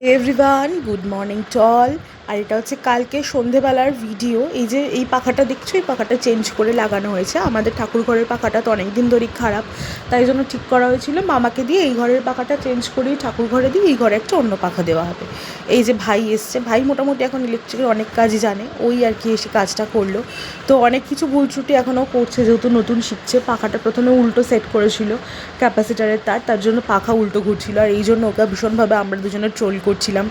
Everyone good morning to all. আর এটা হচ্ছে কালকে সন্ধেবেলার ভিডিও। এই যে এই পাখাটা দেখছো, এই পাখাটা চেঞ্জ করে লাগানো হয়েছে। আমাদের ঠাকুর ঘরের পাখাটা তো অনেক দিন ধরেই খারাপ, তাই জন্য ঠিক করা হয়েছিল মামাকে দিয়ে এই ঘরের পাখাটা চেঞ্জ করেই ঠাকুর ঘরে দিয়ে এই ঘরে একটা অন্য পাখা দেওয়া হবে। এই যে ভাই এসছে, ভাই মোটামুটি এখন ইলেকট্রিকের অনেক কাজই জানে, ওই আর কি এসে কাজটা করলো। তো অনেক কিছু ভুল ত্রুটি এখনও করছে, যেহেতু নতুন শিখছে। পাখাটা প্রথমে উল্টো সেট করেছিল ক্যাপাসিটারের তার জন্য পাখা উল্টো ঘুরছিল, আর এই জন্য ওকে ভীষণভাবে আমরা দুজনে ট্রোল করছিলাম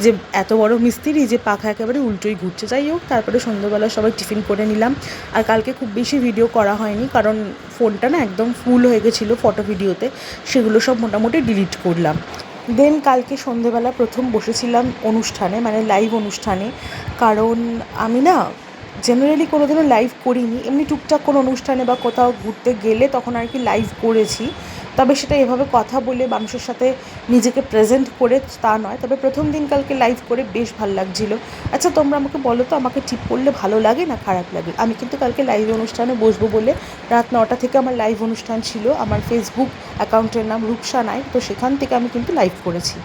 যে এত বড় মিস্ত্রি যে পাখা একেবারে উল্টোই ঘুরছে। যাই হোক, তারপরে সন্ধ্যাবেলা সবাই টিফিন করে নিলাম। আর কালকে খুব বেশি ভিডিও করা হয়নি, কারণ ফোনটা না একদম ফুল হয়ে গেছিলো ফটো ভিডিওতে, সেগুলো সব মোটামুটি ডিলিট করলাম। দেন কালকে সন্ধেবেলা প্রথম বসেছিলাম অনুষ্ঠানে, মানে লাইভ অনুষ্ঠানে। কারণ আমি না জেনারেলি কোনোদিনও লাইভ করিনি, এমনি টুকটাক কোনো অনুষ্ঠানে বা কোথাও ঘুরতে গেলে তখন আর কি লাইভ করেছি, তবে সেটা এভাবে কথা বলে মানুষের সাথে নিজেকে প্রেজেন্ট করে তা নয়। তবে প্রথম দিন কালকে লাইভ করে বেশ ভালো লাগছিলো। আচ্ছা তোমরা আমাকে বলো তো, আমাকে টিপ করলে ভালো লাগে না খারাপ লাগে? আমি কিন্তু কালকে লাইভ অনুষ্ঠানে বসবো বলে রাত 9টা থেকে আমার লাইভ অনুষ্ঠান ছিল। আমার ফেসবুক অ্যাকাউন্টের নাম রূপসা নাইক, তো সেখান থেকে আমি কিন্তু লাইভ করেছি।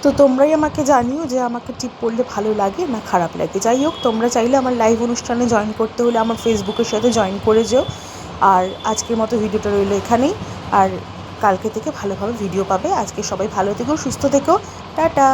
তো তোমরাই আমাকে জানিও যে আমাকে টিপ করলে ভালো লাগে না খারাপ লাগে। যাই হোক, তোমরা চাইলে আমার লাইভ অনুষ্ঠানে জয়েন করতে হলে আমার ফেসবুকের সাথে জয়েন করে যেও। আর আজকের মতো ভিডিওটা রইলো এখানেই। আর কালকে থেকে ভালোভাবে ভিডিও পাবে। আজকে সবাই ভালো থেকো, সুস্থ থেকো, টাটা।